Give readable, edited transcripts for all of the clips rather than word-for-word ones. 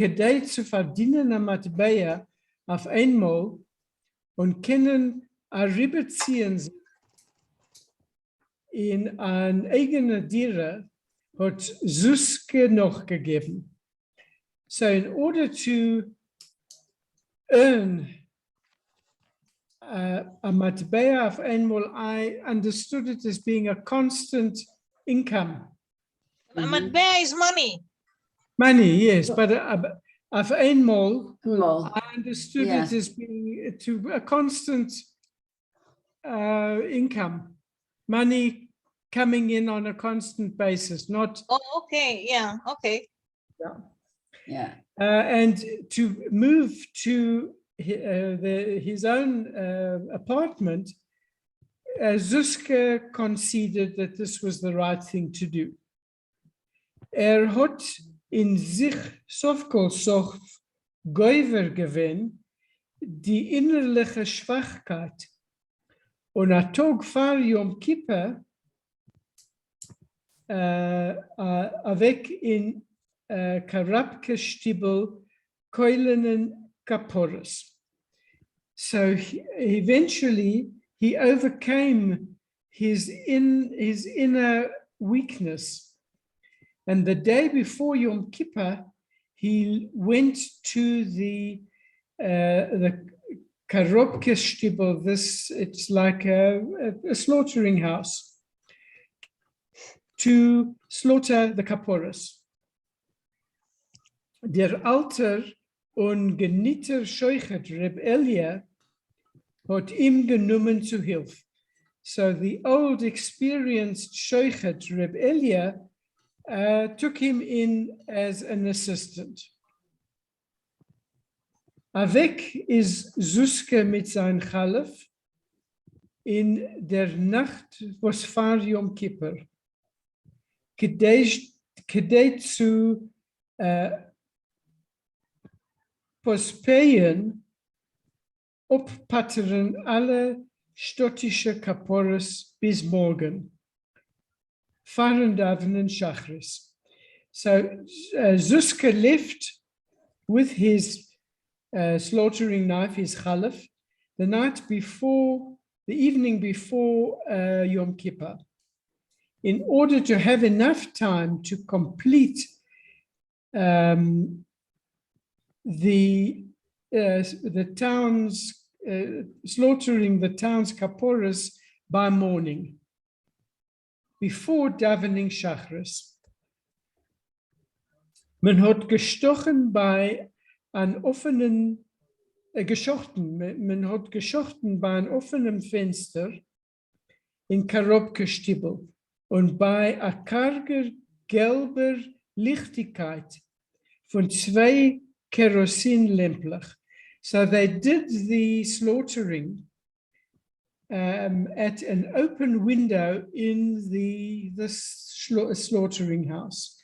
gedei zu verdienen am Matbeia auf einmal und können rüberziehen in ein eigener Dire, hat Suske noch gegeben. So in order to earn a matbea of einmal, I understood it as being a constant income. Matbea is money. Money, yes, but of einmal, Well, I understood yeah. it as being a constant income, money coming in on a constant basis, not. Oh, okay, yeah, okay. Yeah. And to move to his own apartment, Suske considered that this was the right thing to do. Hat in sich sovkolsoch Geuver gewinn, die innerliche Schwachkeit. Und a Tag vor Yom Kippur, weg in Karabke Stibel, Keulenen Kaporis. So eventually he overcame his inner weakness. And the day before Yom Kippur, he went to the Karobke Stibel. It's like a slaughtering house, to slaughter the Kaporis. Der alter und genieter Scheuchet Reb Elia hat ihm genommen zu Hilfe. So the old experienced Scheuchet Reb Elia took him in as an assistant. Weg is Suske mit sein Chalef in der Nacht was vor Yom Kippur. Kedei zu pospeien oppatteren alle stottische Kaporis bis morgen. Fahren davenen Shachris. So Suske left with his slaughtering knife, his chalef, the night before, the evening before Yom Kippur, in order to have enough time to complete the town's slaughtering the town's kaporas by morning, before davening Shachris. Man hat gestochen bei an offenen geschochten, man hat geschochten bei einem offenen Fenster in Karobke Stibel und bei a karger gelber Lichtigkeit von 2 Kerosinlämplich. So they did the slaughtering at an open window in the slaughtering house,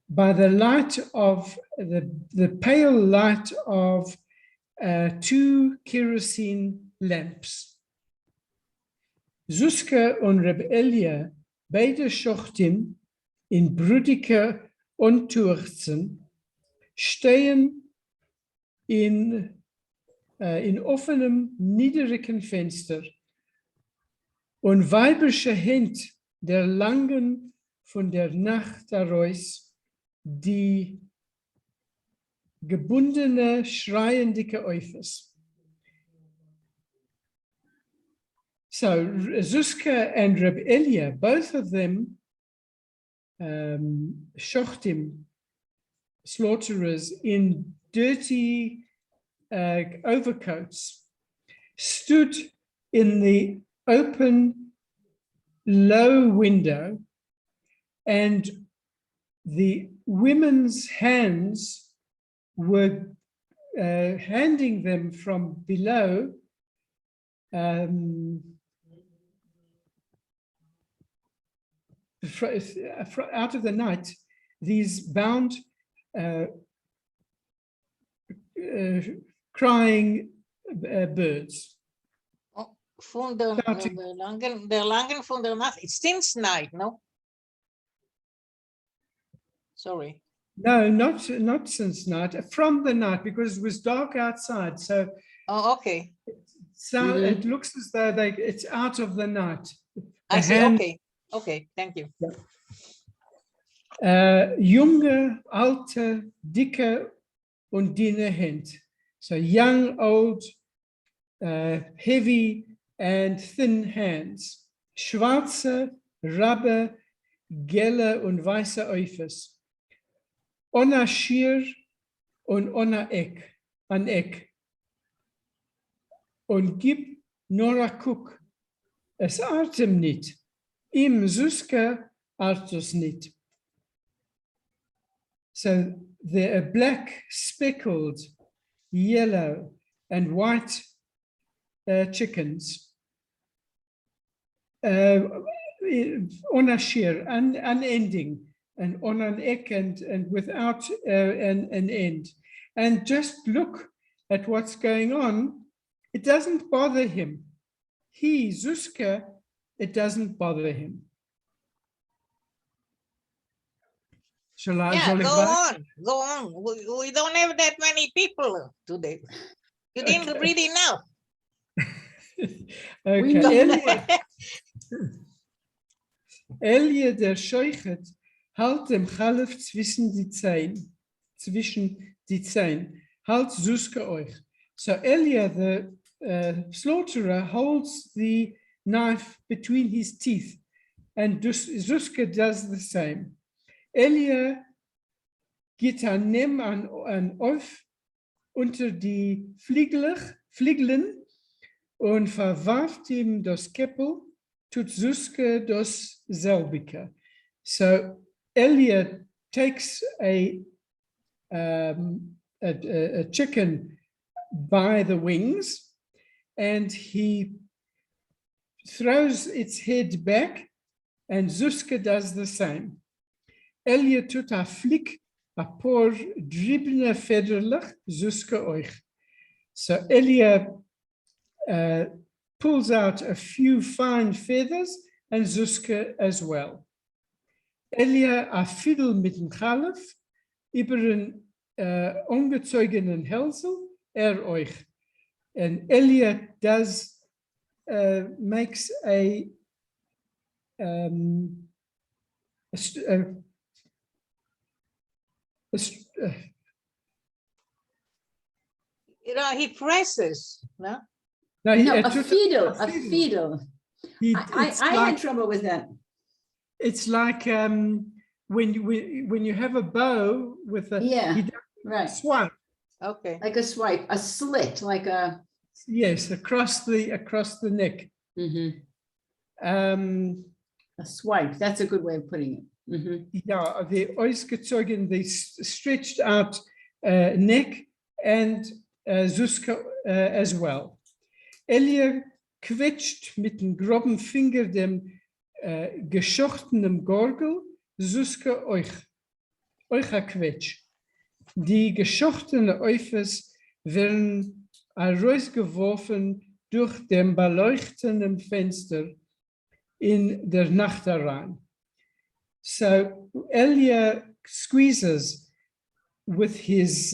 by the light of the pale light of 2 kerosene lamps. Suske und Reb Elia, beide Schochtim in brudige Onturzen, stehen in offenem, niedrigen Fenster und weibische Hände der langen von der Nacht heraus, die gebundene, schreiende Eufes. So Suske and Reb Elia, both of them shochtim, slaughterers in dirty overcoats, stood in the open, low window, and the women's hands were handing them from below out of the night, these bound crying birds. Von der langen von der Nacht. It's since night, no? Sorry. No, not since night, from the night, because it was dark outside. So Oh, okay. it looks as though it's out of the night. I The see. hand- Okay. Okay. Thank you. Junge, alte, dicke und dünne Hand. So young, old, heavy and thin hands. Schwarze, rabbe, gelbe und weiße Eifes. Ohne Schier und ohne Eck, an Eck. Und gib nur a Kuck. Es artem nicht. Im Suske artus nicht. So they're black, speckled, yellow, and white chickens. On a shear, unending, and on an ek, and without an end. And just look at what's going on. It doesn't bother him. He, Zuska, it doesn't bother him. Shall I? Yeah, shall go I- on. Go on. We don't have that many people today. You didn't Okay. read enough. Okay. Elie der Scheuchet halt dem Chalef zwischen die Zehen, halt Zuske euch. So Elie, the slaughterer, holds the knife between his teeth, and Zuske does the same. Elie geht an auf unter die Fliegeln und verwarft ihm das Keppel, tut Zuske das selbige. So Elliot takes a chicken by the wings and he throws its head back, and Zuske does the same. Elliot tut a flick, a paar dribne federlich, Zuske euch. So Elliot pulls out a few fine feathers, and Zuske as well. Elia a fiddle mit dem Chalef über den ungezeugenen Hälsel, euch. And Elia makes a You know, he presses, no? No, a fiddle. I had trouble with that. It's like when you have a bow with a right swipe. Okay. Like a swipe, a slit, like a Yes, across the neck. A swipe. That's a good way of putting it. Yeah, the ausgezogen, the stretched out neck, and Zuska as well. Elie quetscht mit dem groben Finger dem geschochtenen Gorgel, Zuska euch a quetsch. Die geschochtenen Eufes werden herausgeworfen durch den beleuchtenden Fenster in der Nacht herein. So Elia squeezes with his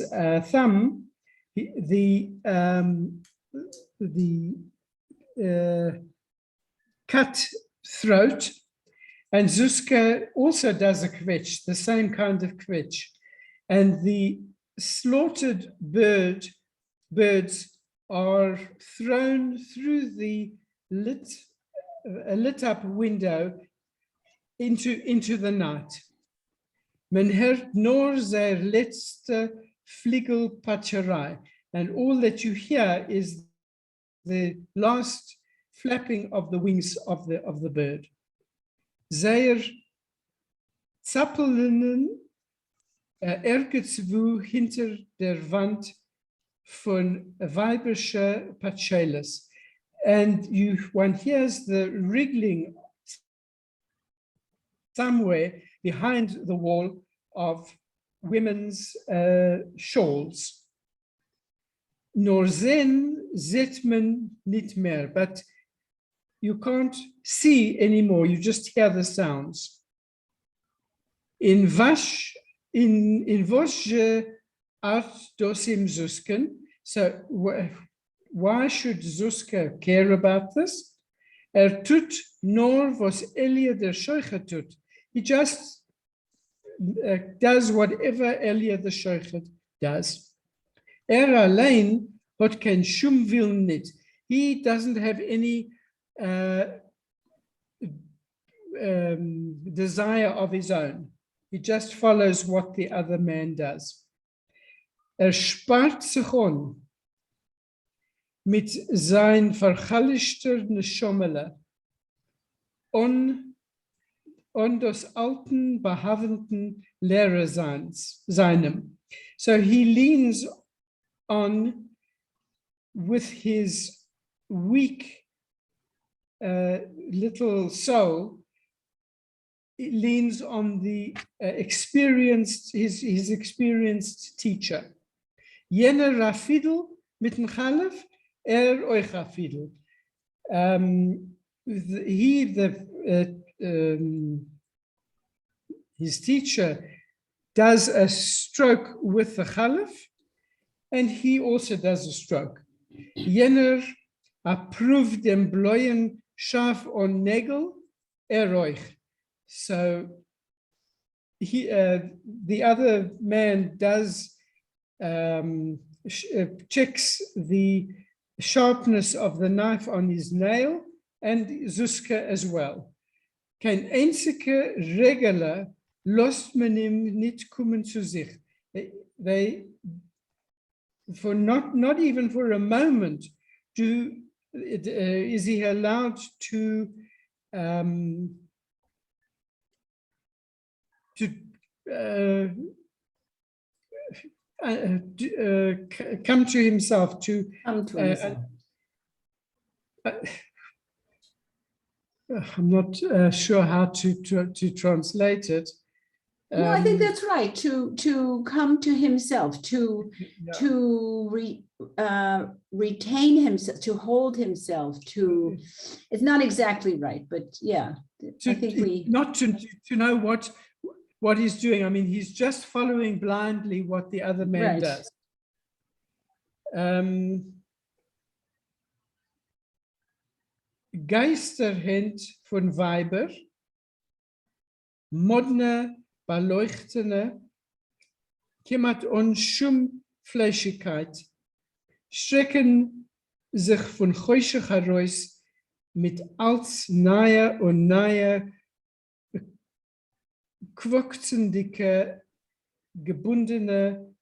thumb the cut throat, and Zuska also does a quetch, the same kind of quetch, and the slaughtered birds are thrown through the lit up window into the night. Men hört nur their letzte Flügelpatscherei, and all that you hear is the last flapping of the wings of the bird. Their zappeln irgendwo hinter der Wand von weiberische Patscheles, and one hears the wriggling somewhere behind the wall of women's shawls. Nor then sieht man nicht mehr, but you can't see anymore, you just hear the sounds. In Vash in was je art dosim zusken? So why should Zuska care about this? Tut nor was Elia der Shoichet tut. He just does whatever Elia the Shoichet does. Allein hat kein Shumwillen nicht. He doesn't have any desire of his own. He just follows what the other man does. Spart sich on mit sein vergallischter Neshomele on das alten behavenden Lehrer seinem. So he leans on with his weak little soul. It leans on the his experienced teacher. Jener Rafidel mit dem Chalef, euch Rafidel. His teacher does a stroke with the Chalef, and he also does a stroke. Jener approved dem bloyen Schaf on Negel, euch. So the other man does checks the sharpness of the knife on his nail, and Zuska as well. Kein einzige Regler lost man ihm nicht kommen zu sich. They for not even for a moment is he allowed to come to himself, to Come to himself. I'm not sure how to translate it. No, I think that's right. To come to himself, to retain himself, to hold himself. To it's not exactly right, but yeah, I think we not to know what he's doing. I mean, he's just following blindly what the other man does. Geisterhand von Weiber, modne, beleuchtene, kümmert Schum Fleischigkeit, strecken sich von Heuschig heraus mit als nahe und nahe quoktendicke, gebundene,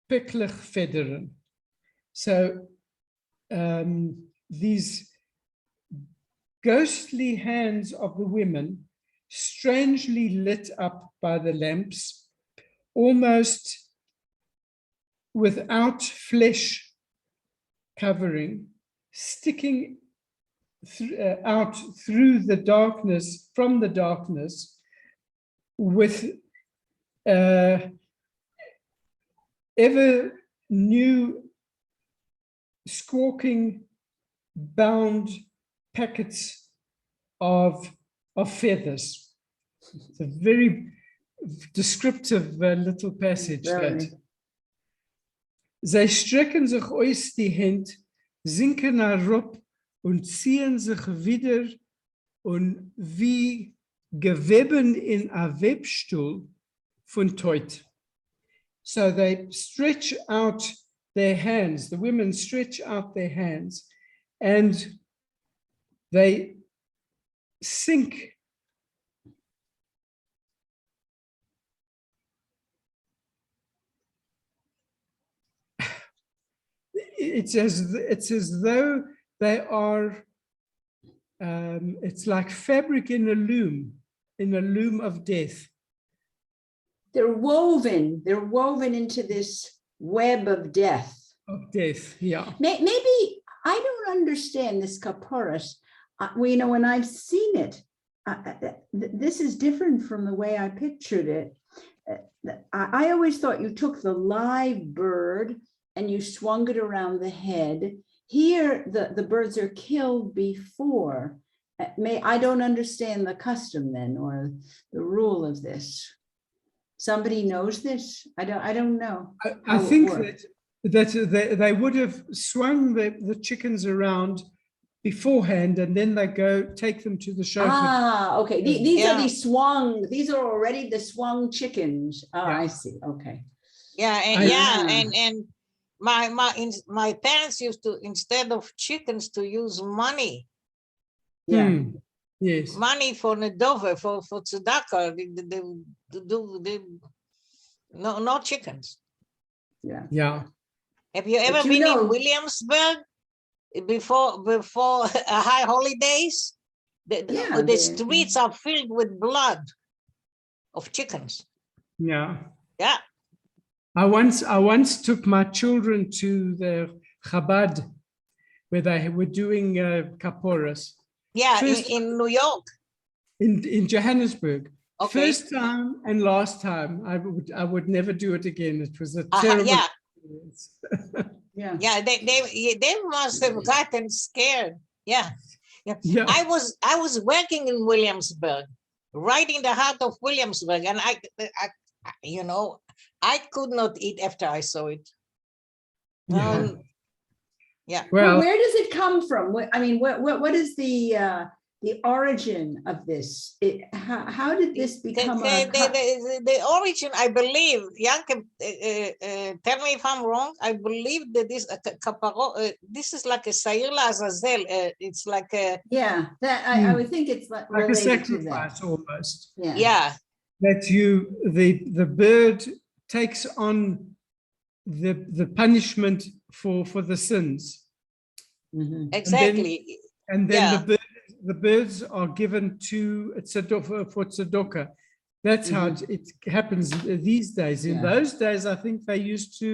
picklich Federn. So these ghostly hands of the women, strangely lit up by the lamps, almost without flesh covering, sticking out through the darkness, from the darkness, with ever new squawking bound packets of feathers. It's a very descriptive little passage. That. Sie strecken sich aus die Hand, sinken herab und ziehen sich wieder und wie geweben in a Webstuhl von Teut. So they stretch out their hands, the women stretch out their hands, and they sink it's as though they are it's like fabric in a loom of death. They're woven into this web of death. Of death, yeah. Maybe I don't understand this kaporos. When I've seen it, this is different from the way I pictured it. I always thought you took the live bird and you swung it around the head. Here, the birds are killed before. I don't understand the custom then, or the rule of this. Somebody knows this? I don't know. I how it think works. that they would have swung the chickens around beforehand, and then they go take them to the show. Okay. These are Yeah. the swung, these are already the swung chickens. Oh, I Yeah. see. Okay. Yeah, and I- and my parents used to, instead of chickens, to use money. Yeah. Yes. Money for Nedova, for tzedakah. No chickens. Yeah. Yeah. Have you But ever you been know- in Williamsburg before high holidays? Yeah, The the- streets are filled with blood of chickens. Yeah. Yeah. I once took my children to the Chabad, where they were doing kaporas Yeah, First- in New York. in Johannesburg. Okay. First time and last time. I would never do it again. It was a terrible Yeah, experience. Yeah. yeah, they must have gotten scared. Yeah. Yeah. I was working in Williamsburg, right in the heart of Williamsburg, and I I could not eat after I saw it. Yeah. Yeah. Well, Well, where does it come from? I mean, what is the origin of this? How did this become The origin, I believe, Janke, tell me if I'm wrong. I believe that this is like a Sair Azazel. It's like a yeah, that I would think it's like a related to that. sacrifice almost. Yeah. yeah. That the bird takes on the punishment for the sins. Mhm. Exactly. And then Yeah. the birds are given to for tzedakah. That's how it happens these days. In Yeah. those days, I think they used to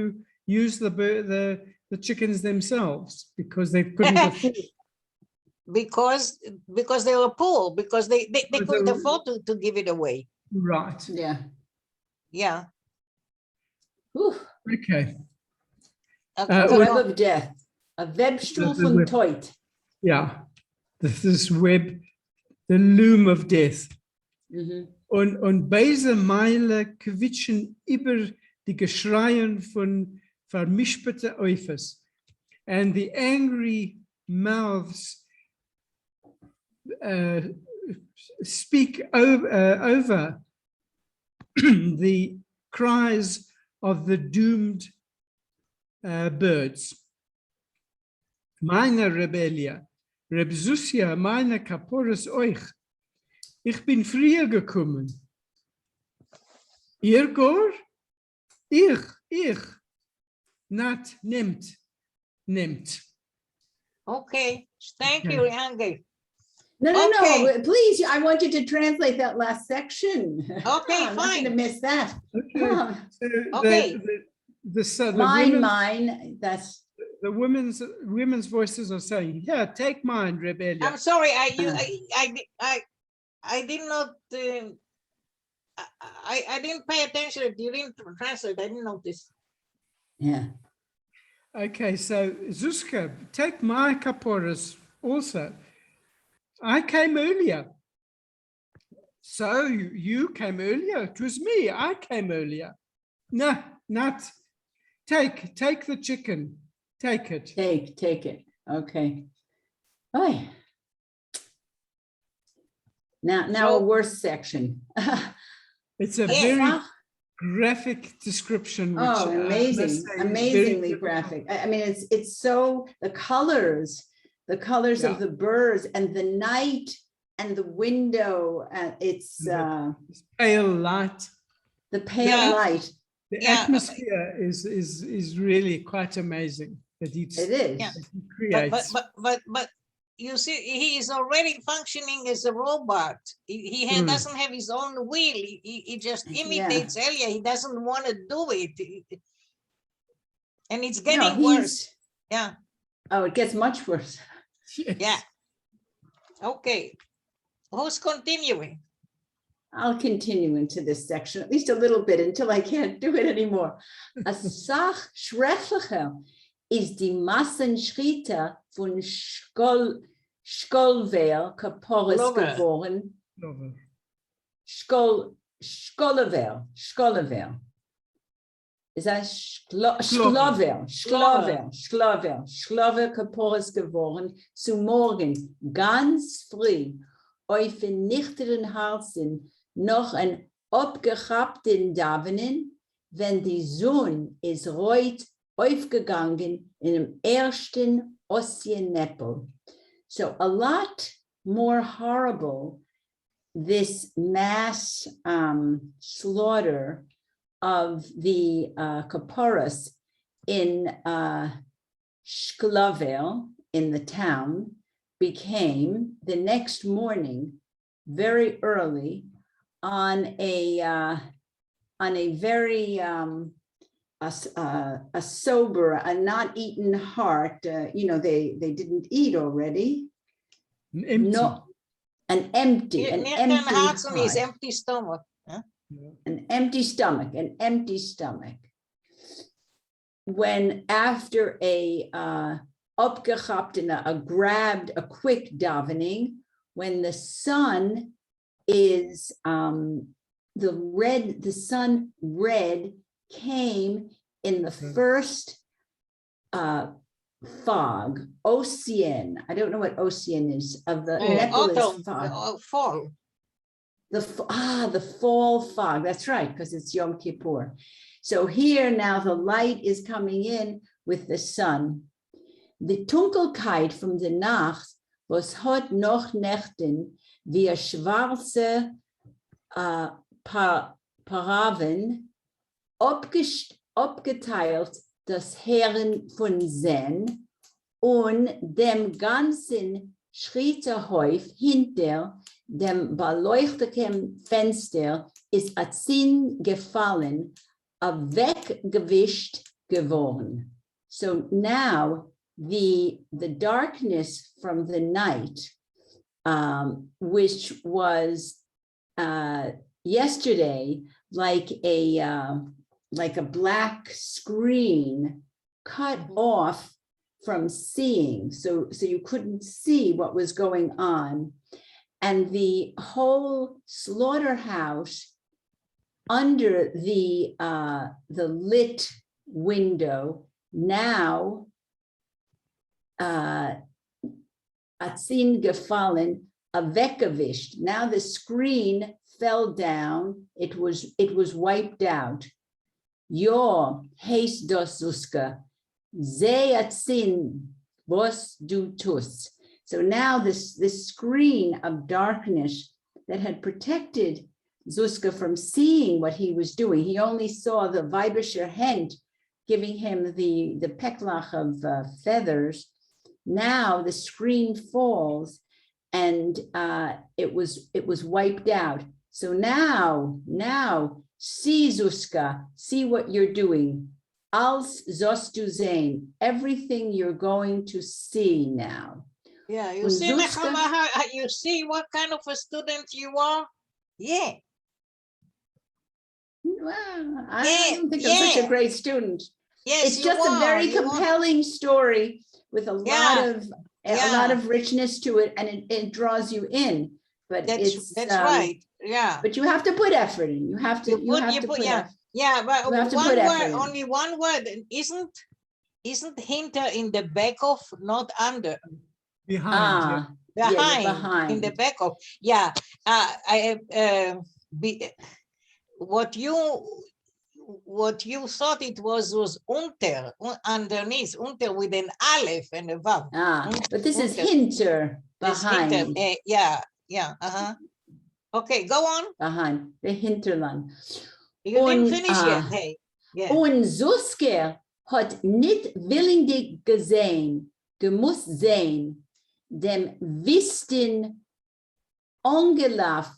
use the chickens themselves because they couldn't afford. because they were poor, because they Because couldn't they were- afford to give it away. Right. Yeah. Yeah. Whew. Okay. Okay. The or- web of death. A Webstuhl The von web. Teut. Yeah. This web, the loom of death. Mhm. Und beise Meile quitschen über die Geschreien von vermischbete Eufes. And the angry mouths speak over the cries of the doomed birds. Meine Rebellia, Rebsusia, meine Kaporis euch. Ich bin früher gekommen. Ihr Gor? Ich. Not nimmt. Okay. Thank Okay. you, Janke. No, Okay. please, I want you to translate that last section. Okay, I'm not fine. gonna miss that. Okay. Come on. So Okay. Mine, that's, the women's voices are saying, yeah, take mine, Rebellia. I'm sorry. I did not. I didn't pay attention. You didn't translate. I didn't notice. yeah. Okay, so Zuska, take my kaporas also. I came earlier. So you came earlier. It was me. I came earlier. No, not. Take the chicken. Take it. Take it. Okay. Oh. Now a So- worse section. It's a Yes. very graphic description. Which, Oh, I must amazing, say is very amazingly difficult. graphic. I mean, it's so, the colors Yeah. of the birds and the night and the window, it's The pale light. the pale Yeah. light. The Yeah. atmosphere is really quite amazing that he It is. Yeah. creates. But you see, he is already functioning as a robot. He doesn't have his own will. He just imitates Elia. He doesn't want to do it. And it's getting worse. Yeah. Oh, it gets much worse. Yes. Yeah. Okay. Who's continuing? I'll continue into this section, at least a little bit, until I can't do it anymore. A Sach schrecklicher is die Massenschritte von Skolwehr Kaporis Lover. geworden. Lover. Schkolavel. Is that Schlover Kaporas geworden zu morgen ganz früh auf den nüchternen Herzen noch ein abgehabten Davenen, wenn die Sonne ist reut aufgegangen in dem ersten Ossienneppel. So a lot more horrible, this mass slaughter of the Kaporas in Shklavel, in the town, became the next morning, very early, on a very a sober, a not eaten heart. They didn't eat already. Empty. No, an empty heart. Is empty stomach. Huh? An empty stomach. When after a opgehabt and a grabbed, a quick davening, when the sun is the sun red came in the first fog, ocean. I don't know what ocean is of the Nepalese fog. Fall. The fall fog. That's right, because it's Yom Kippur. So here now the light is coming in with the sun. The Dunkelkeit from the Nacht was hot noch Nächten wie schwarze Paraven abgeteilt das Herren von Zen und dem ganzen Schritterhäuf hinter dem beleuchteten Fenster ist Azin gefallen, weggewischt geworden. So now the darkness from the night, which was yesterday like a black screen cut off from seeing, so you couldn't see what was going on, and the whole slaughterhouse under the lit window now Atzin gefallen, weggewischt. Now the screen fell down. It was wiped out. Jo, heist das Suska, ze Atzin, was du tust. So now this screen of darkness that had protected Zuska from seeing what he was doing. He only saw the Weibischer Hand giving him the peklach of feathers. Now the screen falls and it was wiped out. So now, see Zuska, see what you're doing. Als sollst du sehen, everything you're going to see now. Yeah, you see, you see what kind of a student you are? Yeah. Well, I don't think I'm such a great student. Yes, it's just a very compelling story with a lot of richness to it, and it draws you in. But that's right. Yeah. But you have to put effort in. You have to put effort. Yeah, but only one word. Isn't hinter in the back of, not under? Behind. Behind. In the back of. Yeah. What you thought it was unter, underneath, unter with an aleph and a vav. But this is hinter, behind. Hinter, yeah. Okay, go on. Behind, the hinterland. You didn't finish yet, hey. Yeah. Und Suske hat nicht willendig gesehen, gemusst sehen, dem Wisten Ongelaf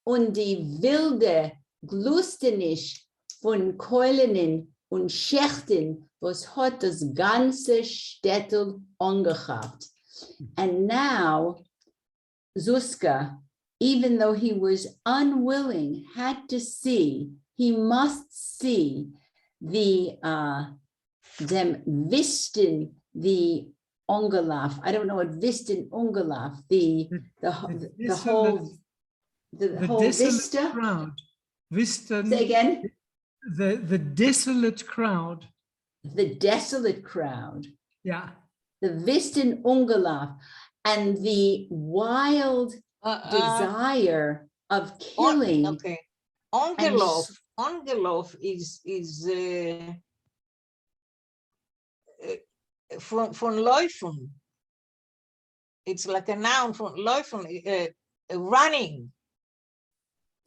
und die wilde Glustenisch von Keulen und Schächten, was hat das ganze Städtel angehabt. And now, Zuska, even though he was unwilling, had to see, he must see the dem Wisten, the Ongelaf. I don't know what Wisten Ongelaf, the whole vista. Crowd. Wisten, Say again. the desolate crowd. The desolate crowd. Yeah. The Wisten Ungelaf. And the wild desire of killing. Okay. Ongeloof is von laufen. It's like a noun from laufen, running.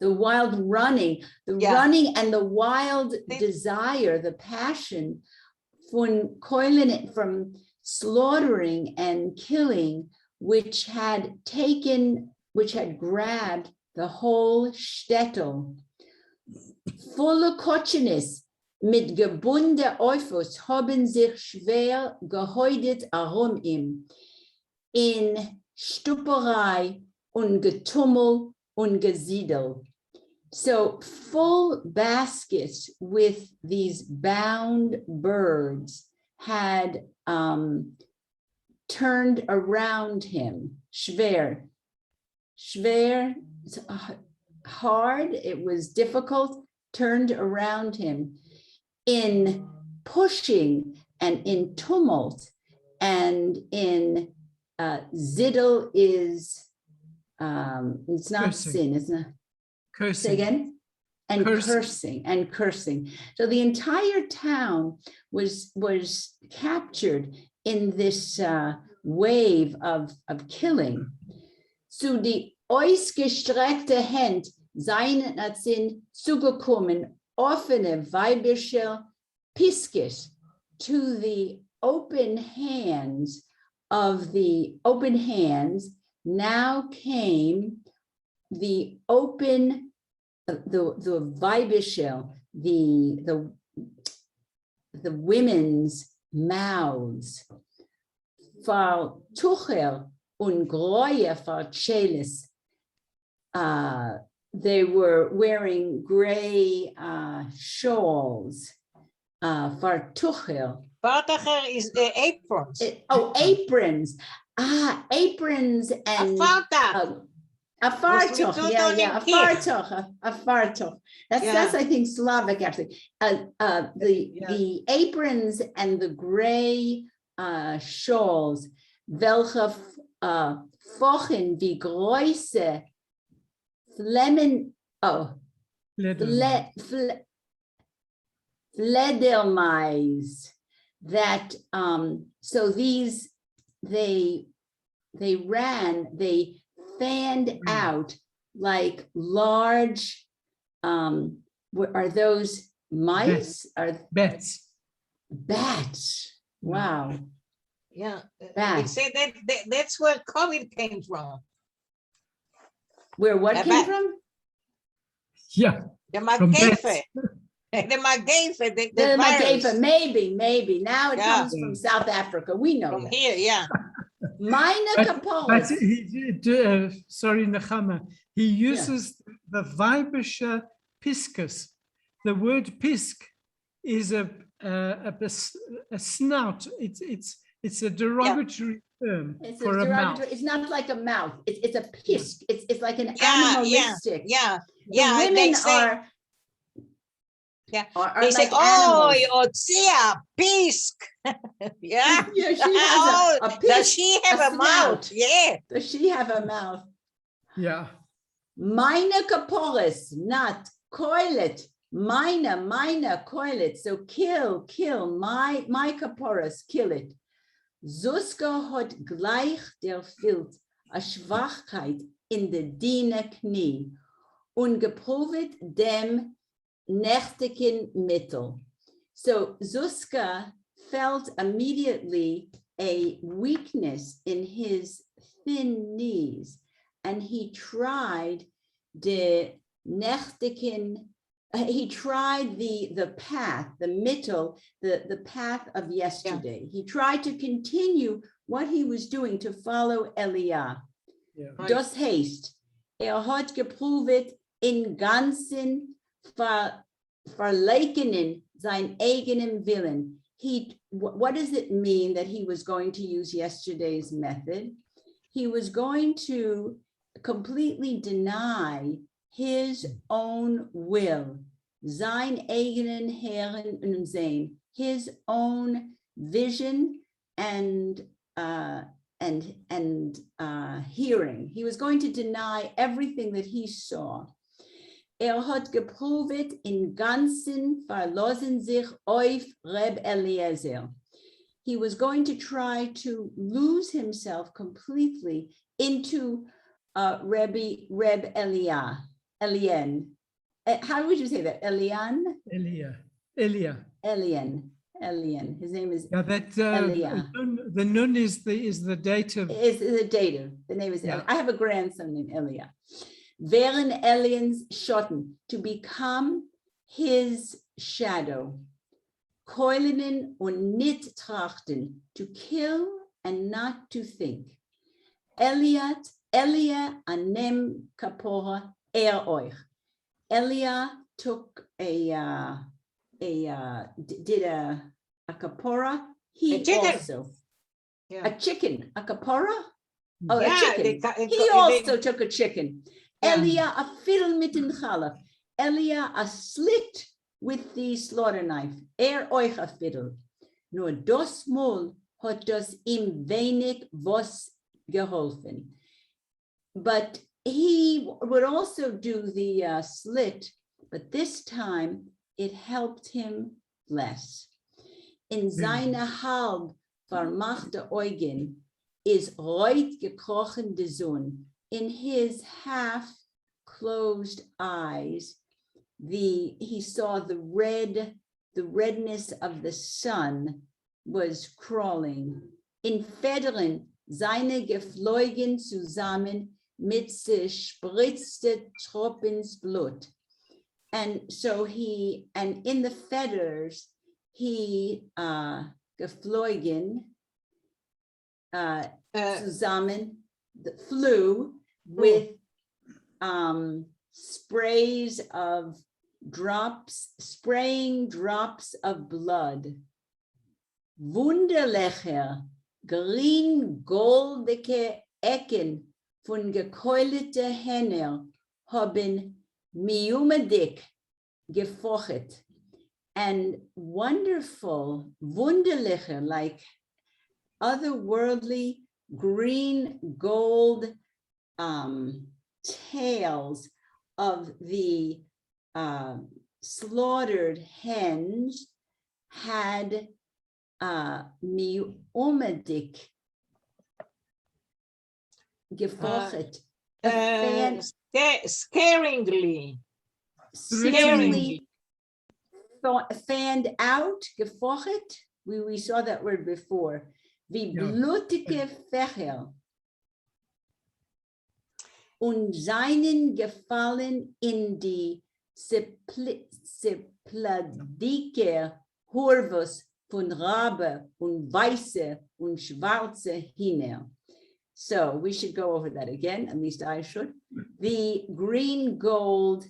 The wild running, the Yeah. running and the wild desire, the passion from keulen, from slaughtering and killing, which had grabbed the whole shtetl. Volle Kotchenis mit gebunde Eufos haben sich schwer gehäutet herum ihm, in Stuperei und Getummel und Gesiedel. So full baskets with these bound birds had turned around him. Schwer, hard, it was difficult, turned around him in pushing and in tumult and in Ziddle is, it's not Cursing. sin, it's not. Cursing. Say again? And cursing. So the entire town was captured in this wave of killing. Zu die ausgestreckte Hand seinen sind zugekommen offene weibische Piskes. To the open hands now came the open, the weibische, the women's mouths. For Tuchel und Groye for Chelis. They were wearing gray shawls for Tuchel. Fartacher is aprons. Aprons. Aprons and a fartoch. A fartoch. That's I think Slavic actually. The aprons and the gray shawls, welche fochen wie große Fledermais, that so these they fanned out like large are those mice? Are bats? Wow. Yeah, they say that's where COVID came from. Where what came from? Yeah. The Magafe. The Magafe, maybe. Now it comes from South Africa. We know from that. here, yeah. But sorry, Nechama, he uses the weibische Piskus. The word pisk is a snout. It's a derogatory term for a mouth. It's not like a mouth. It's a pisk. It's like an animalistic. Yeah. The women are. Yeah. They say, "Oh, Otzia, pisk." Yeah. Yeah, she has a pisk. Does she have a mouth? Yeah. Does she have a mouth? Yeah. Meine Kaporis, not coilet. Meine coilet. So kill my Kaporis, kill it. Suska hat gleich der Filt a Schwachkeit in de Diener Knie und geprovet dem nächtigen Mittel. So Suska felt immediately a weakness in his thin knees, and he tried the nächtigen. He tried the path, the mittel, the path of yesterday. Yeah. He tried to continue what he was doing to follow Eliah. Yeah. Das heißt, hat geprovet in ganzen verleikenen sein eigenen Willen. What does it mean that he was going to use yesterday's method? He was going to completely deny his own will, sein eigenen Herren und Sehen, his own vision and hearing. He was going to deny everything that he saw. Hat geprobt in ganzen verlassen sich auf Reb Eliezer. He was going to try to lose himself completely into Reb Elien. How would you say that? Elian? Elian. His name is Elia. The nun is the dative. Is the dative. The name is Yeah. Elia. I have a grandson named Elia. Wären Elian's Schotten, to become his shadow. Keulenen und nicht trachten, to kill and not to think. Elia anem kapora euch. Elia took did a kapora. He also a chicken, a kapora. Oh, a chicken. He also took a chicken. Elia a fiddle mit den chalaf. Elia a slit with the slaughter knife. Euch a fiddle. Nur das Mal hat das ihm wenig was geholfen. But he would also do the slit, but this time it helped him less. In seine halb vermachte Augen is reut gekrochen de Sonne. In his half closed eyes, he saw the redness of the sun was crawling. In Federn seine geflogen zusammen mit spritzte Tropens Blut. And so and in the feathers, he geflogen zusammen, flew with spraying drops of blood. Wunderlicher, green goldeke Ecken von gekeulete Hände haben miumadik gefochet, and wonderful, wunderliche, like otherworldly green gold tails of the slaughtered hens had miumadik gefochet, scaringly fanned out, gefochet. We saw that word before. Wie blutige Fächer und seinen gefallen in die Sepladike Hurvus von Rabe und Weiße und Schwarze hinein. So we should go over that again, at least I should. The green gold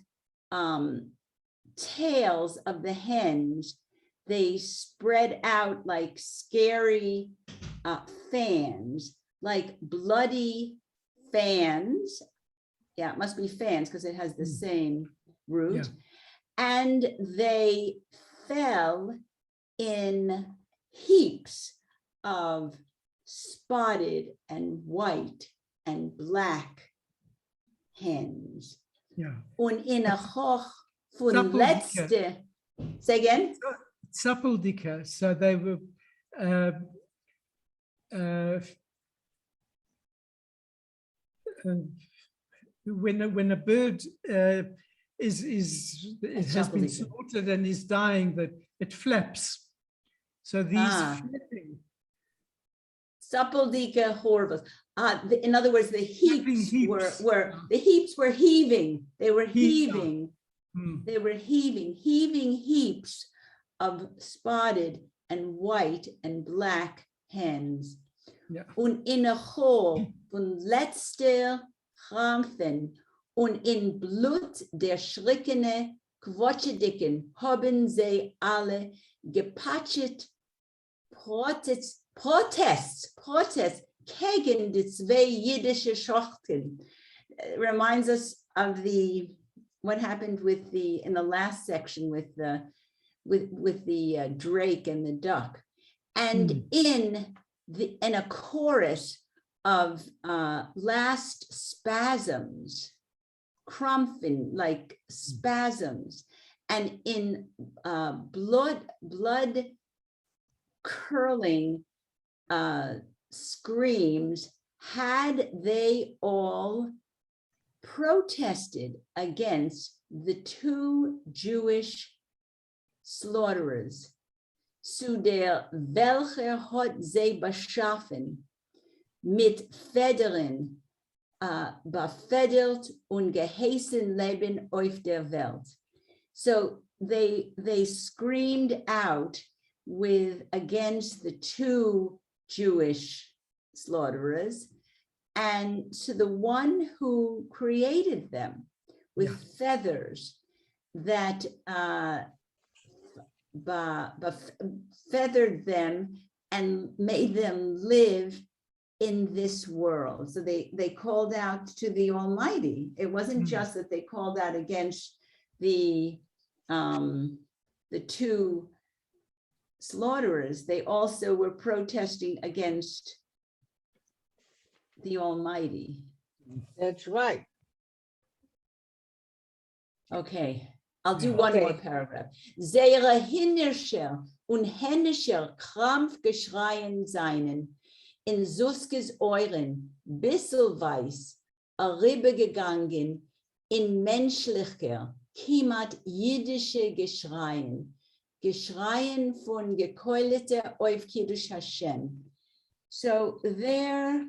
tails of the hens, they spread out like scary fans, like bloody fans. Yeah, it must be fans because it has the same root. Yeah. And they fell in heaps of spotted and white and black hens. Yeah. Und in a hoch von letzte, say again? Zappeldicke, so they were when a bird has been slaughtered and is dying, that it flaps. So these flapping. Zappeldicke horvus. In other words, the heaps were heaving. They were heaving. They were heaving heaps of spotted and white and black hens. Yeah. Und in a hole von letzter Krampfen und in Blut der schreckene Quatschedicken haben sie alle gepatschet Protests gegen die zwei jüdische Schochten. Reminds us of the what happened with in the last section with the drake and the duck, and in a chorus of last spasms, krampfen, like spasms, and in blood curling screams, had they all protested against the two Jewish slaughterers, zu der welcher hat sie beschaffen, mit Federn befedert und geheißen Leben auf der Welt. So they screamed out against the two Jewish slaughterers, and to the one who created them with feathers that feathered them and made them live in this world. So they called out to the Almighty. It wasn't just that they called out against the two slaughterers. They also were protesting against the Almighty. That's right. Okay, I'll do one more paragraph. Seire hinnerscher und händischer Krampfgeschreien seinen, in Suskes Euren, bisselweis, a Ribbe gegangen, in menschlicher, kiemat jiddische Geschreien, Geschreien von gekeuleter auf Kiddush Hashem. So their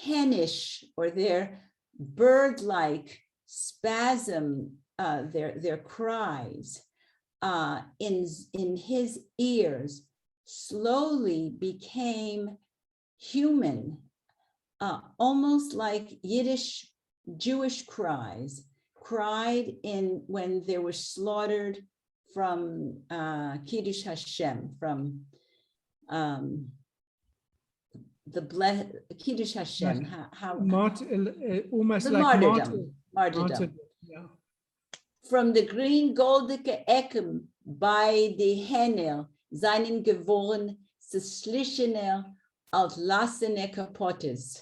hennish, or their bird-like spasm, their cries in his ears slowly became human, almost like Yiddish Jewish cries, cried in when they were slaughtered from Kiddush Hashem, from the Kiddush Hashem, almost the like martyrdom. Yeah. From the green goldige Ecken bei the Hennel seinen geworden zerschlichener altlassene Kapottes.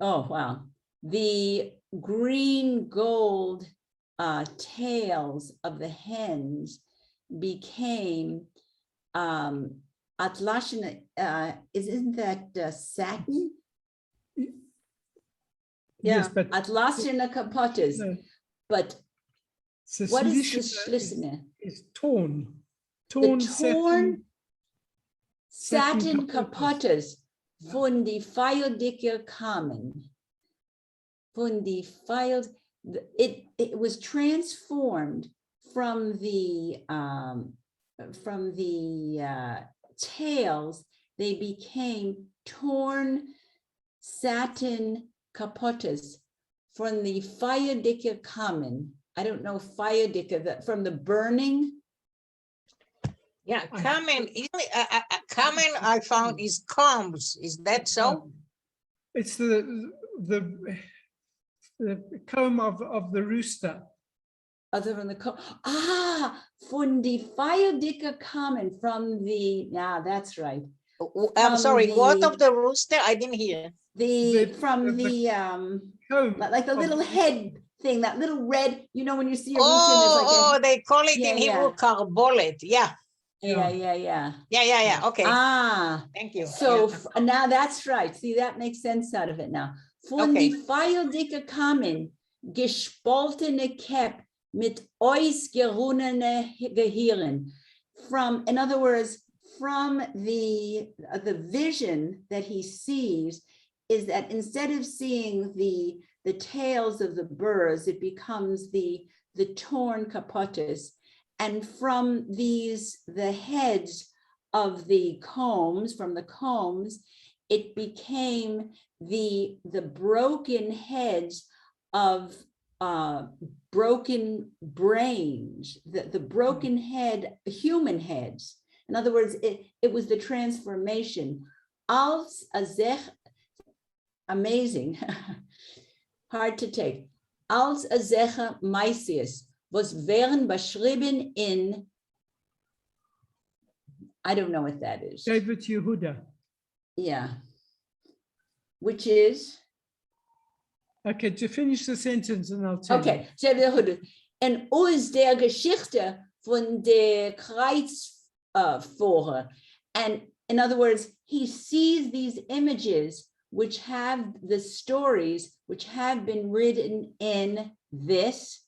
Oh, wow. The green gold tails of the hens became atlassene, isn't that satin? Yes, but atlassene Kapottes. No. But what is the schlichene? Is torn. Torn Satin satin Kapottes. Kapottes von die Feildicke kamen. Von die Feild, it was transformed from the tails. They became torn satin Kapottes from the Feildicke kamen. I don't know Feildicke, from the burning. Yeah, kamen. Kamen I found is combs. Is that so? It's the comb of the rooster. Other than the comb. Von die Feildicke kamen, from the, that's right. I'm sorry, what of the rooster? I didn't hear. Comb like the little head thing, that little red, when you see a rooster, like they call it in Hebrew karbolet. Yeah. Yeah. Okay. Thank you. So now that's right. See, that makes sense out of it now. Von die Feildicke kamen, gespaltene Kep mit ausgerunnene Gehirn. In other words, from the vision that he sees is that instead of seeing the tails of the birds, it becomes the torn Kapottes. And from the heads of the combs, it became the broken heads of broken brains, the broken head, human heads. In other words, it was the transformation. Als azech, amazing, hard to take. als Zecher Meisies was wären beschrieben in, I don't know what that is. Shevet Yehuda. Yeah. Which is? Okay, to finish the sentence and I'll tell Okay, and aus der Geschichte von der Kreuzfahrer. And in other words, he sees these images which have the stories which have been written in this,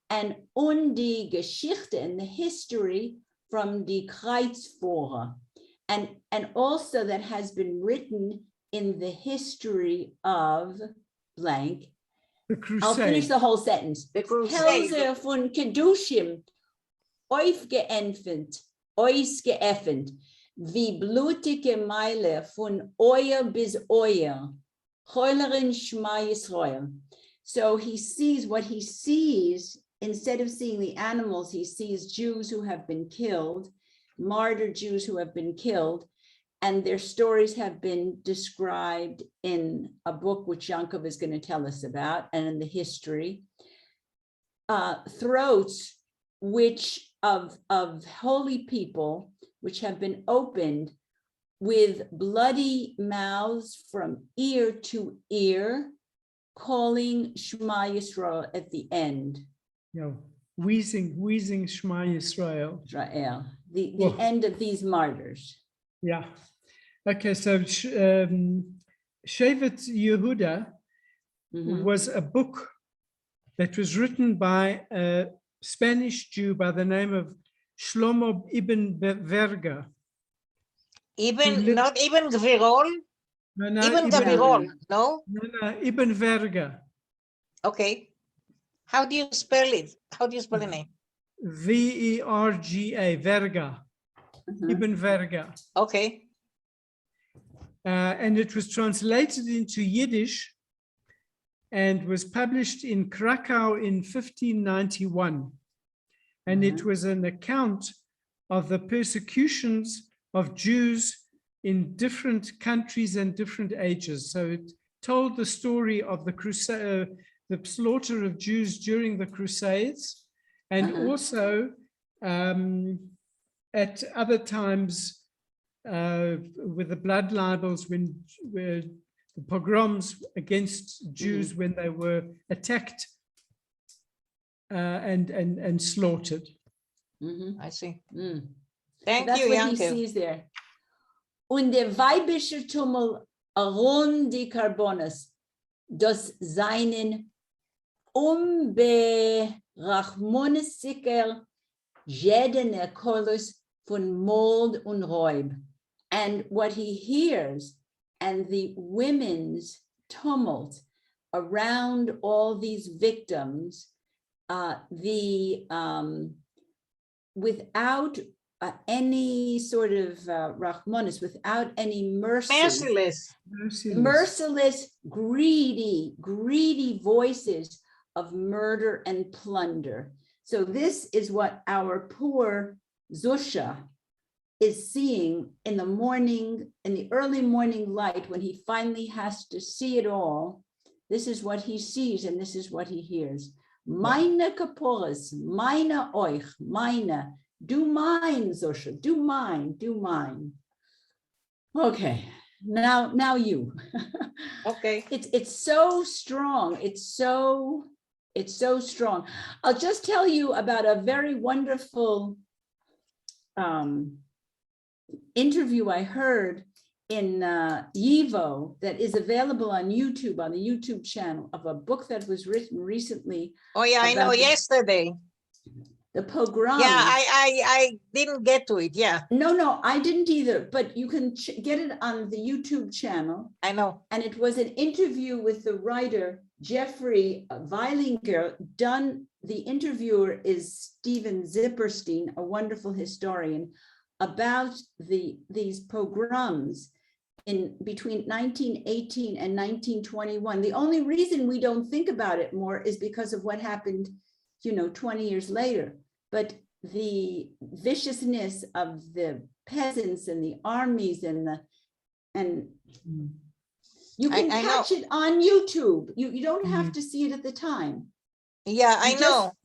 and die Geschichte and the history from die Kreuzfahrer, and also that has been written in the history of blank. The crusade. I'll finish the whole sentence. The crusade. Hälse von Kedushim, euch geöffnet, wie blutige Meile von euer bis euer, Heulerin Shema Yisrael. So he sees what he sees. Instead of seeing the animals, he sees Jews who have been killed, martyred Jews who have been killed, and their stories have been described in a book which Yankov is going to tell us about, and in the history. Throats which of holy people which have been opened with bloody mouths from ear to ear, calling Shema Yisrael at the end. No, wheezing Shema Yisrael. Israel, the end of these martyrs. Yeah. Okay, so Shevet Yehuda was a book that was written by a Spanish Jew by the name of Shlomo ibn Verga. Not Ibn Gvirol? No, Ibn Gvirol, no? No, Ibn Verga. Okay. How do you spell it? How do you spell the name? Verga, Verga. Ibn Verga. Okay. And it was translated into Yiddish and was published in Krakow in 1591. And it was an account of the persecutions of Jews in different countries and different ages. So it told the story of the slaughter of Jews during the Crusades, and also at other times with the blood libels when the pogroms against Jews when they were attacked and slaughtered. I see. Thank That's you, what Yankel. He sees there. Und der weibische Tummel rund die Carbonas, das seinen unberachmonesiger jeden Erkolus von Mold und Räub. And what he hears and the women's tumult around all these victims, without any sort of rachmanis, without any mercy, merciless, greedy voices of murder and plunder. So this is what our poor Zusha is seeing in the morning, in the early morning light, when he finally has to see it all. This is what he sees and this is what he hears. Meine kaporas, meine euch, meine. Do mine, Zusha, do mine, do mine. Okay, now you. Okay. It's so strong. It's so strong. I'll just tell you about a very wonderful interview I heard in Yivo that is available on YouTube, on the YouTube channel, of a book that was written recently. Oh yeah, I know, yesterday. The pogrom. Yeah, I didn't get to it, yeah. No, I didn't either, but you can get it on the YouTube channel. I know. And it was an interview with the writer, Jeffrey Weilinger. The interviewer is Stephen Zipperstein, a wonderful historian, about these pogroms in between 1918 and 1921. The only reason we don't think about it more is because of what happened, 20 years later. But the viciousness of the peasants and the armies and you can catch it on YouTube. You don't have to see it at the time. Yeah, I You know. just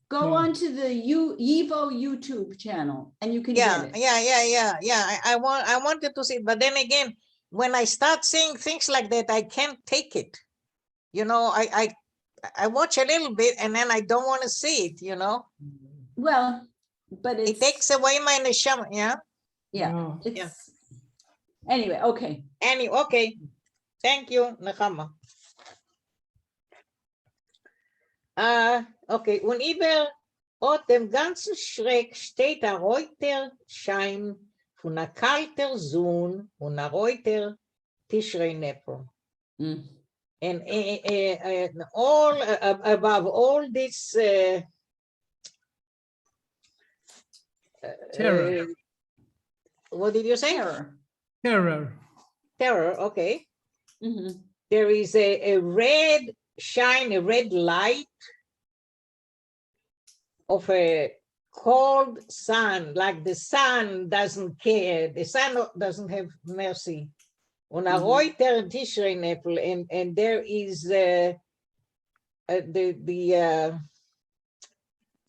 go Yeah. onto the Evo YouTube channel and you can Yeah, get it. yeah. I wanted to see it, but then again, when I start seeing things like that, I can't take it. You know, I watch a little bit and then I don't want to see it, you know. Well, but It it's, takes away my neshama, yeah. yeah, Yeah. it's, anyway, okay. Anyway, okay. Thank you, Nechama. Okay, und über dem ganzen Schreck steht ein reuter Schein von einer kalter Sonne und ein reuter Tishrei Nepal. Mm. And all above all this Terror. what did you say? Terror. Terror. Terror, okay. Mhm. There is a red shine, a red light of a cold sun, like the sun doesn't care, the sun doesn't have mercy. On a reuter Tishrei Nepal, and there is the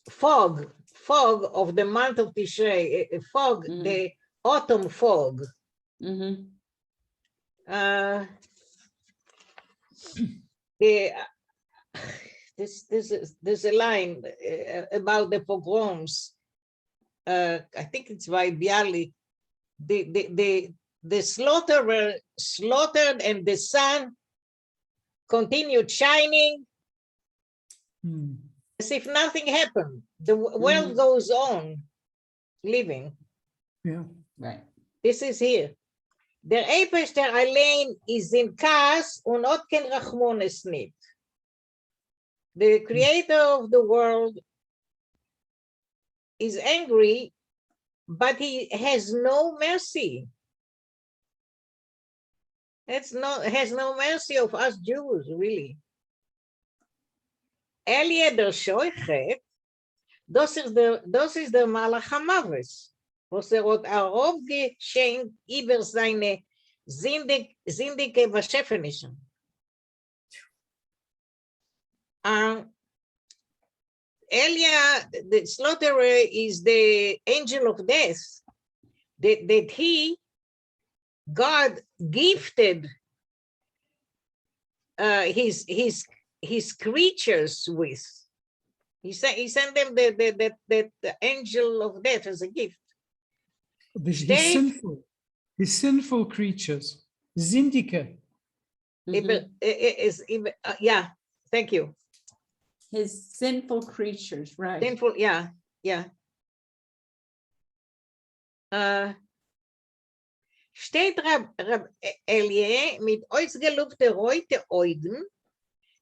fog of the month of Tishrei, fog, the autumn fog. Mhm. There's a line about the pogroms. I think it's by Bialy. The slaughterer slaughtered and the sun continued shining as if nothing happened. The world goes on living. Yeah. Right. This is here. Der Eibester allein ist in Kas und hat kein Rachmones nicht. The creator of the world is angry, but he has no mercy. Has no mercy of us Jews, really. Elie der Scheuchet, das ist der Malach HaMaves, was hat auch geschenkt über seine sindige Beschäftigungen. Elia, the slaughterer, is the angel of death that God gifted his creatures with. He sent them the angel of death as a gift. His sinful creatures. Zindike. Yeah, thank you. His sinful creatures, right. Sinful, yeah. Steht Rab Elie mit ausgelupfte reute Augen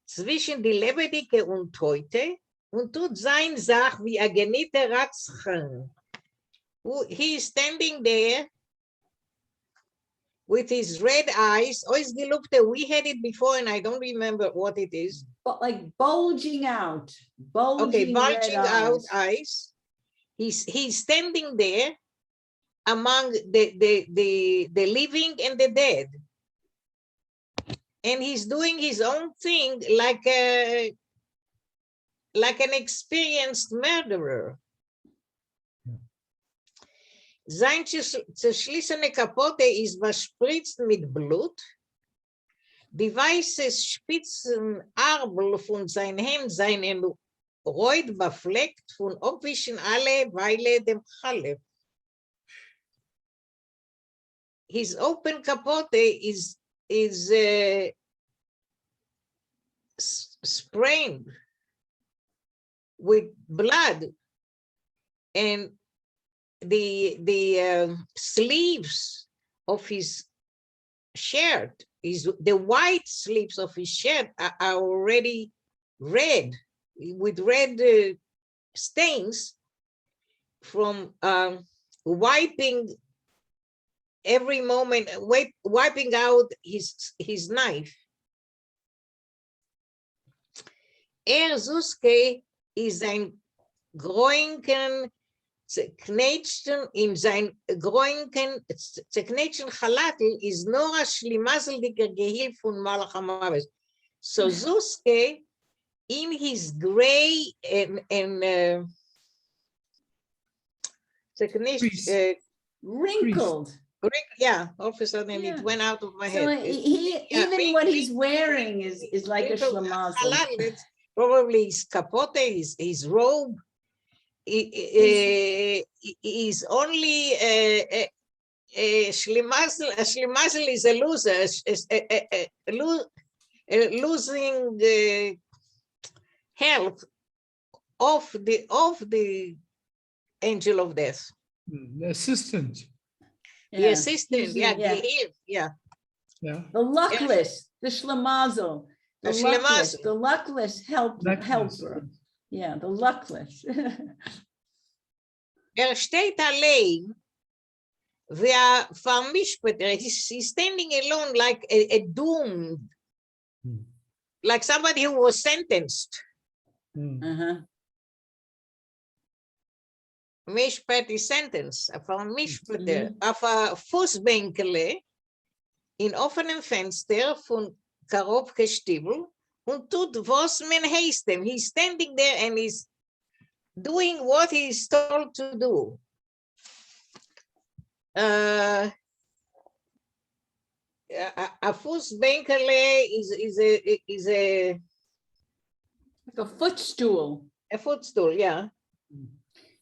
zwischen die lebendige und Teute und tut sein Sach wie ein geniter Ratschen. He is standing there with his red eyes, ausgelupfte, we had it before and I don't remember what it is. But like bulging out, Bulging out eyes. eyes. He's standing there among the living and the dead. And he's doing his own thing like an experienced murderer. Sein zerschlissene Kapotte ist bespritzt mit Blut. Die weiße Spitzenarbel von seinem Hemd seinen Reut befleckt von Abwischen alle Weile dem Chalef. His open capote is sprained with blood, and the sleeves of his shirt is the white sleeves of his shirt are already red with red stains from wiping every moment, wiping out his knife. Zuske is ein Groinken zerknetschten in sein Groinken zerknetschten Chalatel is nur a schlimaseldiger Gehilf von Malach HaMaves. So Zuske in his gray and Wrinkled. yeah, all of a sudden Yeah. it went out of my So head. even what he's wearing is like a shlemazel. It's probably his capote, his robe. Is only Shlimazel. Shlimazel is a loser, losing the health of the angel of death. The assistant. The assistant, yeah. The luckless, the shlemazel, the luckless helper. Yeah, the luckless. Steht allein, והמishpater, he's standing alone like a doomed, like somebody who was sentenced. Mishpat is sentence, mishpater, auf a Fußbänkele, in offenem Fenster von Karob Gestiebel, und tut was men hasten. He's standing there and he's doing what he's told to do. A Fußbänkele is a like a footstool. A footstool, yeah.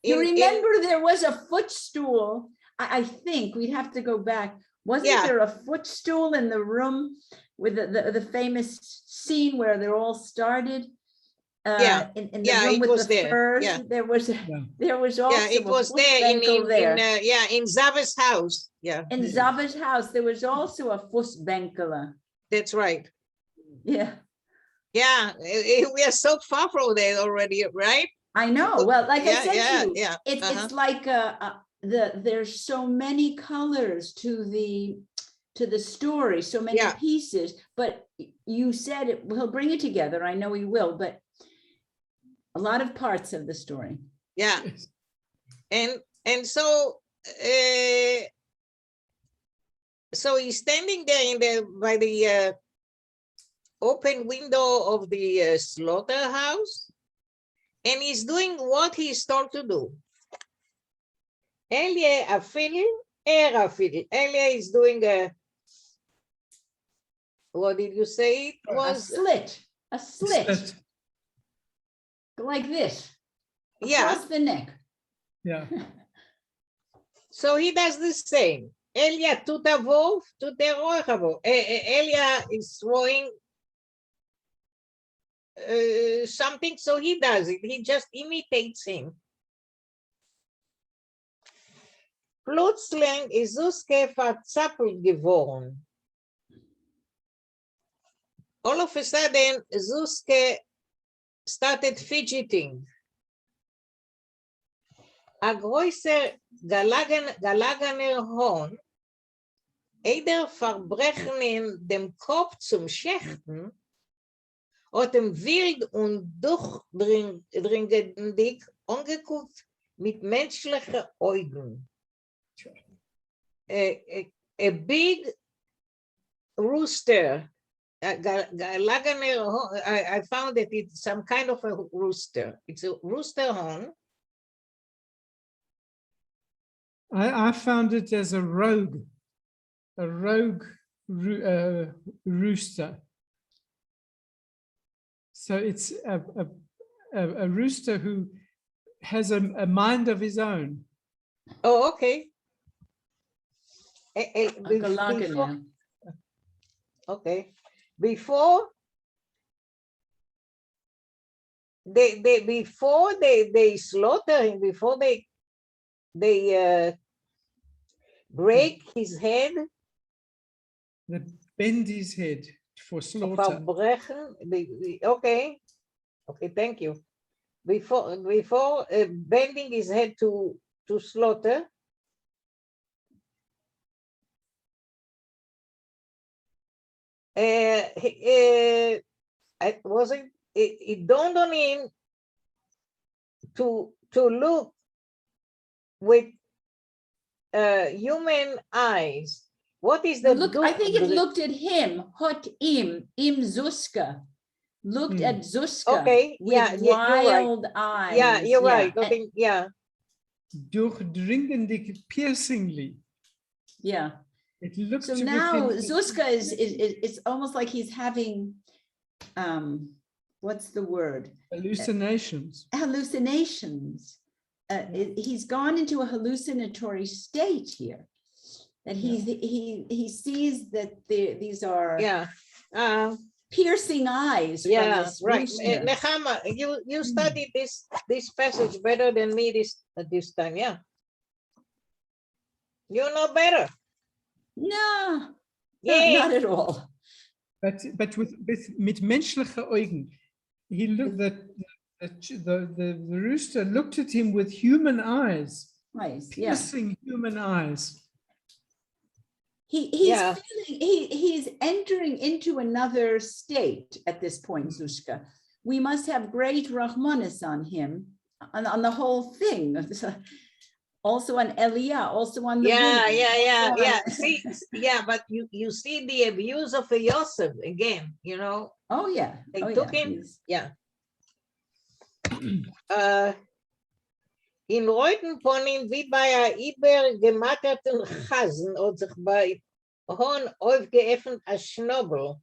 You remember there was a footstool. I think we'd have to go back. Wasn't there a footstool in the room with the famous scene where they're all started? In the room with the furs. There was also it was there in Zava's house. In Zava's house there was also a fussbänkele. That's right. Yeah, we are so far from there already, right? I know. Well, like I said to you, it's like there's so many colors to the story, so many pieces, but you said he'll bring it together. I know he will, but a lot of parts of the story. Yeah. And so he's standing there by the open window of the slaughterhouse, and he's doing what he's told to do. Elia is doing what did you say? It was a slit. Like this. Across the neck. Yeah. So he does the same. Elia tutavov, tuterochavo. Elia is throwing something, so he does it. He just imitates him. Plötzlich ist Suske verzappelt geworden. All of a sudden, Suske started fidgeting. A größer gelagener Horn, eider verbrechen in dem Kopf zum Schächten, hat wild und durchdringendig angeguckt mit menschlichen Augen. A big rooster, I found that it's some kind of a rooster. It's a rooster horn. I found it as a rogue rooster. So it's a rooster who has a mind of his own. Oh, okay. Okay. Before they slaughter him, before they break his head, They bend his head for slaughter. Okay, thank you. Before bending his head to slaughter, it dawned on him to look with human eyes. What is the look? I think it looked at him. Hot im Zuska. looked at Zuska Okay, with yeah, you're right. wild eyes. Yeah, you're right. And- Okay, yeah. Durchdringend, piercingly. yeah. It looked So with now him- Zuska is it's almost like he's having what's the word? hallucinations. Hallucinations. He's gone into a hallucinatory state here. That he sees that these are Yeah. piercing eyes from Yeah, this right. rooster. Nechama, you studied this passage better than me this time, yeah. You know better. No, Yeah. not at all. But mit menschliche Augen. He looked the rooster looked at him with human eyes, Nice, yeah. piercing human eyes. He's Yeah. feeling he's entering into another state at this point, Zushka. We must have great Rahmanis on him, on the whole thing. Also on Elia, also on the Yeah, woman, yeah. also on- See, yeah, but you see the abuse of a Yosef again, you know. Oh yeah. They Oh, took yeah. him. He's- Yeah. In Reutenponim, wie bei einer übergematterten Chasen, hat sich bei Horn aufgeöffnet ein Schnobel,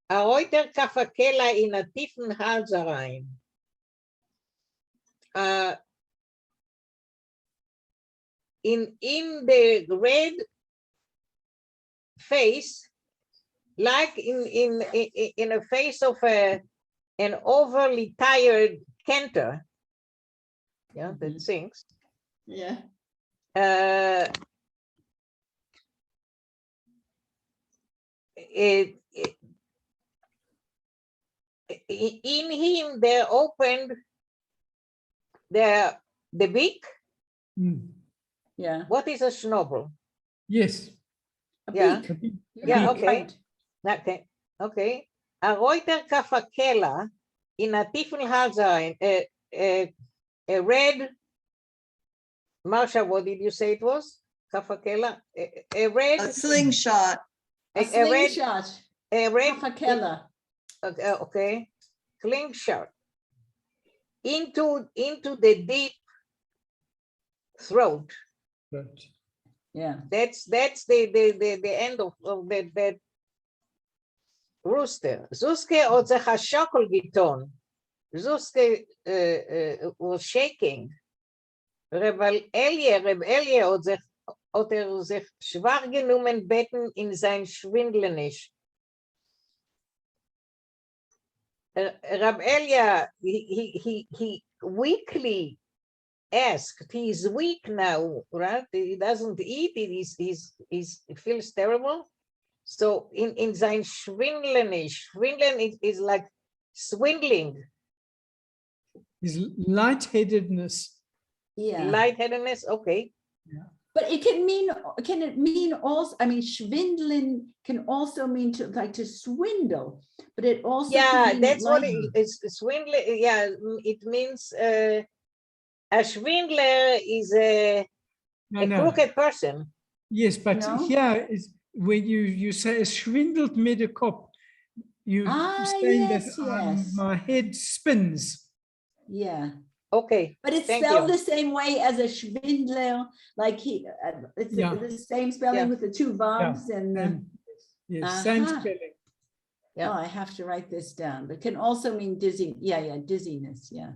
ein Reuter Kafakela in einen tiefen Hals rein. In the red face, like in a face of an overly tired cantor, yeah, that sings. Yeah. In him, they opened the beak. Mm. Yeah. What is a schnobel? Yes. A Yeah. beak. Yeah, okay. right. Okay, okay. A Reuter Kafakela in a Tiefenhalsein, a red, Marsha, what did you say it was? Kafakela? A red, A slingshot. A slingshot. a red, Kafakela. okay, slingshot into the deep throat. Right. Yeah. That's the end of that rooster. Zuske hat sich a Schockel getan. Zuske was shaking. Reb Elie hat sich schwach genommen betten in sein Schwindlenisch. Reb Elie, he weakly asked, he's weak now, right? He doesn't eat, he feels terrible. So in sein Schwindlenisch, Schwindlen is like swindling. His lightheadedness. Yeah. Lightheadedness, okay. But can it mean also, I mean, schwindeln can also mean to swindle, but it also Yeah, can mean that's what like- it's swindling. Yeah, it means a swindler is a crooked person. Yes, but No? here is when you say schwindelt mir der Kopf, you saying yes, that yes. my head spins. Yeah. Okay. But it's Thank spelled you. the same way as a schwindler, like it's Yeah. the same spelling Yeah. with the two vowels and Yes, same Aha. spelling. Yeah. oh, I have to write this down, but can also mean dizzy. Yeah, dizziness. Yeah.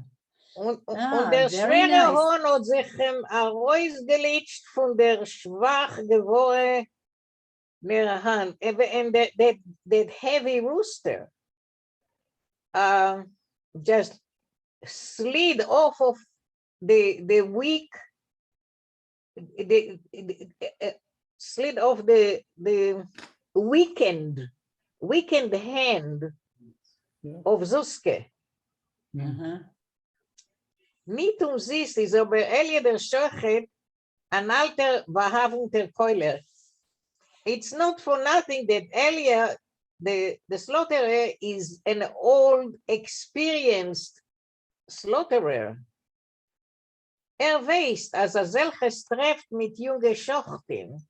Und Ah, der very schwere nice. Horn hat sich herausgelitscht von der schwach gewordenen Hand. And that heavy rooster just slid off of the weak, slid off the weakened hand Yeah. of Zuske. Uh-huh. Niet siehst, ist aber Elie der Schochet an alter wahrhafter Keuler. It's not for nothing that Elie, the slaughterer, is an old, experienced slaughterer. Weiß, als solches trefft mit junge Schochten,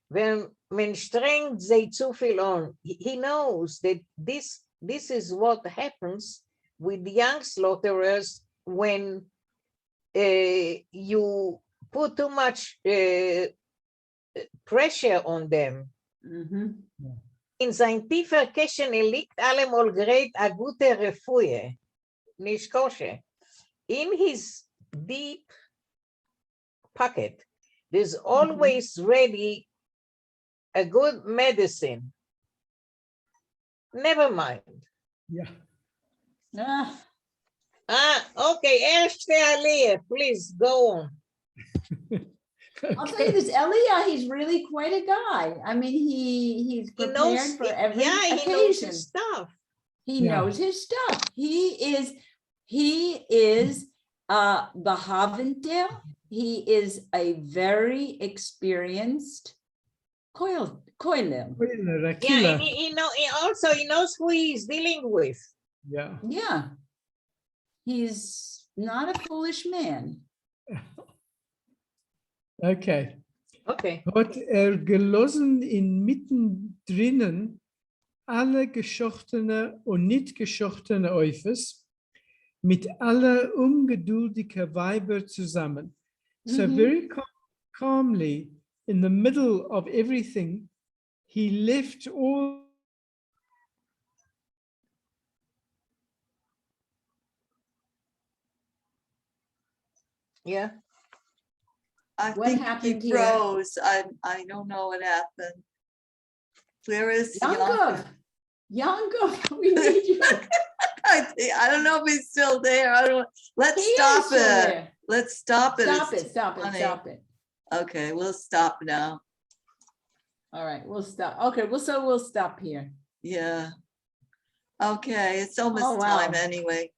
wenn man strengt sie zu viel an. He knows that this this is what happens with young slaughterers when you put too much pressure on them. In sein tiefer Käschen liegt allemal gerät a gute Refue, nicht kosche. In his deep pocket, there's always ready a good medicine. Never mind. Yeah. Okay, erste Aliyah, please go on. I'll tell you this, Elia, he's really quite a guy. I mean, he's He prepared knows, for every yeah, he occasion. knows his stuff. He Yeah. knows his stuff. He is Behaventer. He is a very experienced coiler. A Yeah, killer. and he knows who he's dealing with. Yeah. Yeah. He's not a foolish man. Okay. Okay. Hat gelossen mittendrin alle geschochtene und nicht geschochtene Eufes mit aller ungeduldige Weiber zusammen. So very calmly, in the middle of everything, he left all. Yeah. I What think happened he here? froze. I don't know what happened. Where is Yankov, Yankov, we need you. I don't know if he's still there. I don't. Let's He is stop still it. there. Let's stop it. Stop It's it, stop it, funny. stop it. Okay, we'll stop now. All right, we'll stop. Okay, so we'll stop here. Yeah. Okay, it's almost Oh, wow. time anyway.